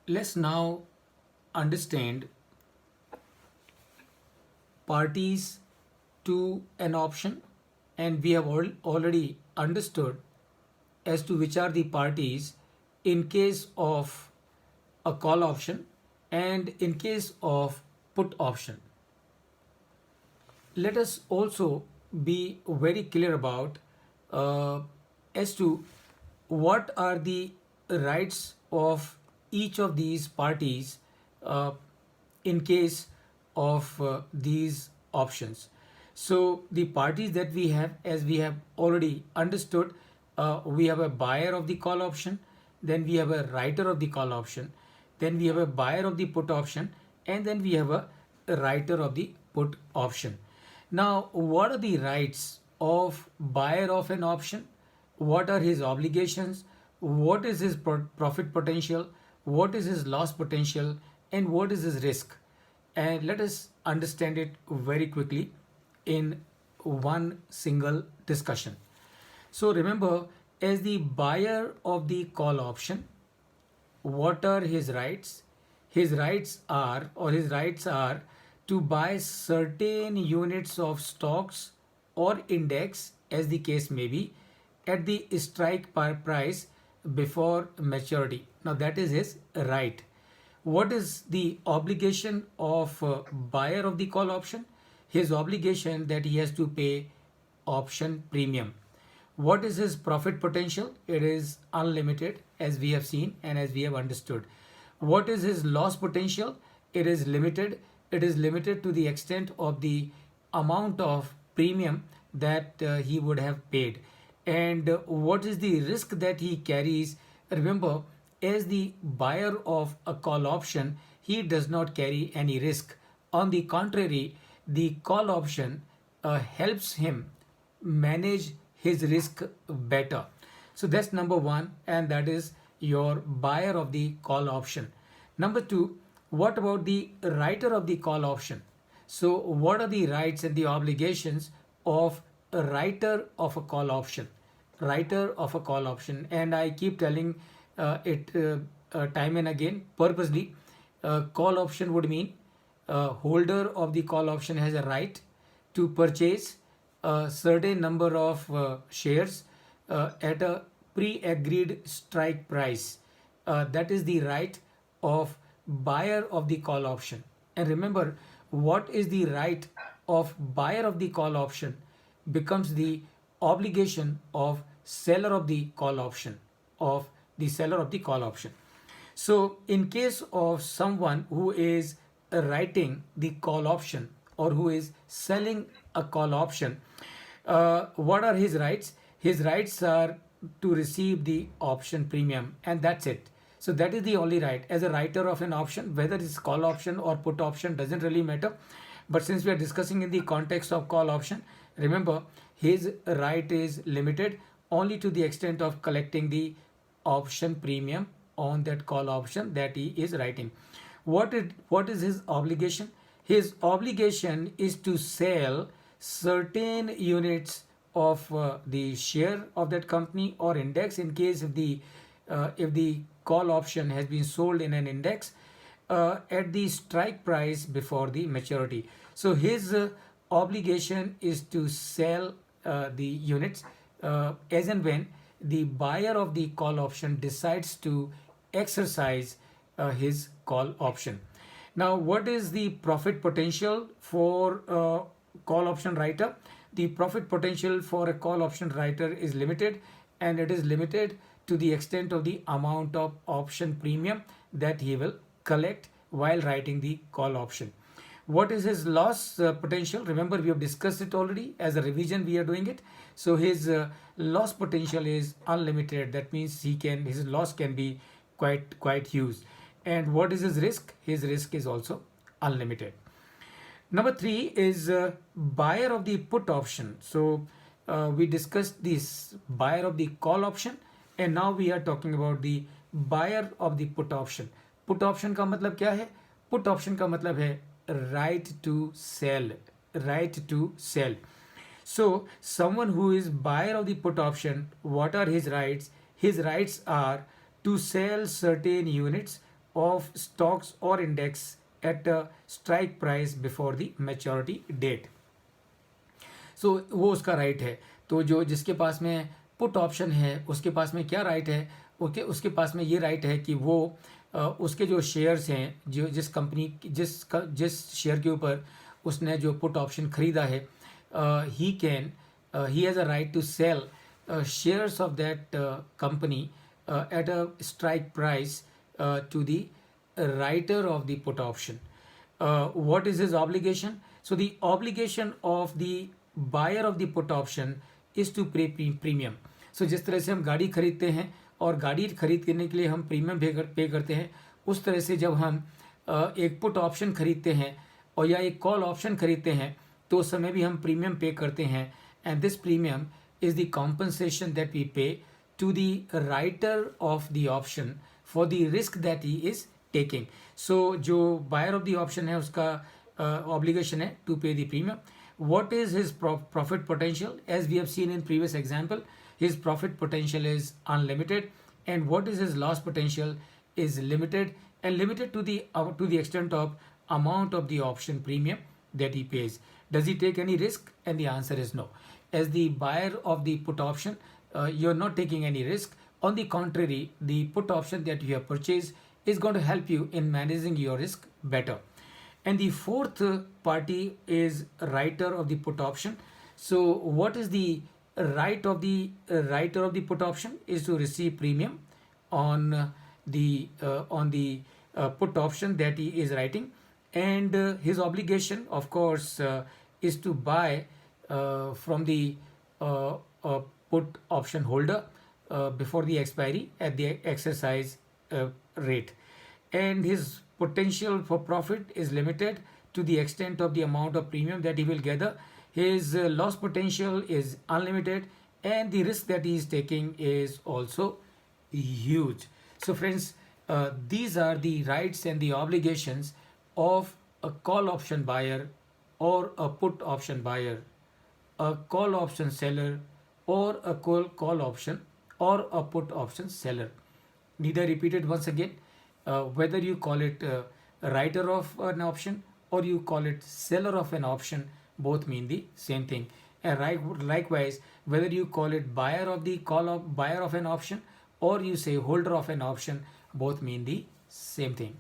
Let's now understand parties to an option, and we have already understood as to which are the parties in case of a call option and in case of put option. Let us also be very clear about uh, as to what are the rights of each of these parties uh, in case of these options. So the parties that we have, as we have already understood, we have a buyer of the call option, then we have a writer of the call option, then we have a buyer of the put option, and then we have a writer of the put option. Now, what are the rights of buyer of an option? What are his obligations? What is his profit potential? What is his loss potential? And what is his risk? And let us understand it very quickly in one single discussion. So remember, as the buyer of the call option, what are his rights? His rights are, or his rights are to buy certain units of stocks or index, as the case may be, at the strike price before maturity. Now that is his right. What is the obligation of buyer of the call option? His obligation that he has to pay option premium. What is his profit potential? It is unlimited, as we have seen and as we have understood. What is his loss potential? It is limited. It is limited to the extent of the amount of premium that he would have paid. And what is the risk that he carries? Remember, as the buyer of a call option, he does not carry any risk. On the contrary, the call option helps him manage his risk better. So that's number one, and that is your buyer of the call option. Number two, what about the writer of the call option? So, what are the rights and the obligations of a writer of a call option? Writer of a call option, and I keep telling it time and again purposely. Call option would mean holder of the call option has a right to purchase a certain number of shares at a pre-agreed strike price. That is the right of buyer of the call option. And remember, what is the right of buyer of the call option becomes the obligation of seller of the call option, of the seller of the call option. So, in case of someone who is writing the call option or who is selling a call option, what are his rights? His rights are to receive the option premium, and that's it. So that is the only right. As a writer of an option, whether it's call option or put option doesn't really matter. But since we are discussing in the context of call option, remember his right is limited only to the extent of collecting the option premium on that call option that he is writing. What is his obligation? His obligation is to sell certain units of the share of that company or index in case if the call option has been sold in an index at the strike price before the maturity. So his obligation is to sell the units as and when the buyer of the call option decides to exercise his call option. Now, what is the profit potential for call option writer? The profit potential for a call option writer is limited, and it is limited to the extent of the amount of option premium that he will collect while writing the call option. What is his loss potential? Remember, we have discussed it already. As a revision, we are doing it. So his loss potential is unlimited. That means his loss can be quite huge. And what is his risk? His risk is also unlimited. Number three is buyer of the put option. So we discussed this buyer of the call option, and now we are talking about the buyer of the put option. Put option का मतलब क्या है? Put option का मतलब है right to sell. Right to sell. So someone who is buyer of the put option, what are his rights? His rights are to sell certain units of stocks or index at a strike price before the maturity date. सो वो उसका right है. तो जो जिसके पास में put option है उसके पास में क्या राइट है, उसके पास में ये राइट है कि वो उसके जो शेयर्स हैं, जो जिस कंपनी जिस शेयर के ऊपर उसने जो पुट ऑप्शन खरीदा है, he has a right to sell shares of that company at a strike price to the writer of the put option. What is his obligation? So the obligation of the buyer of the put option is to pay premium. So जिस तरह से हम गाड़ी खरीदते हैं और गाड़ी खरीदने के लिए हम प्रीमियम पे करते हैं, उस तरह से जब हम एक पुट ऑप्शन खरीदते हैं और या एक कॉल ऑप्शन खरीदते हैं तो उस समय भी हम प्रीमियम पे करते हैं. And this premium is the compensation that we pay to the writer of the option for the risk that he is taking. So जो buyer of the option है उसका obligation है to pay the premium. What is his profit potential? As we have seen in previous example, his profit potential is unlimited, and what is his loss potential is limited, and limited to the extent of amount of the option premium that he pays. Does he take any risk? And the answer is no. As the buyer of the put option, you're not taking any risk. On the contrary, the put option that you have purchased is going to help you in managing your risk better. And the fourth party is writer of the put option. So what is the right of the writer of the put option? Is to receive premium on the put option that he is writing, and his obligation, of course, is to buy from the put option holder before the expiry at the exercise rate. And his potential for profit is limited to the extent of the amount of premium that he will gather. His loss potential is unlimited, and the risk that he is taking is also huge. So friends, these are the rights and the obligations of a call option buyer or a put option buyer, a call option seller, or a call option or a put option seller. Need I repeat it once again? Whether you call it a writer of an option or you call it seller of an option, both mean the same thing. And likewise, whether you call it buyer of the buyer of an option or you say holder of an option, both mean the same thing.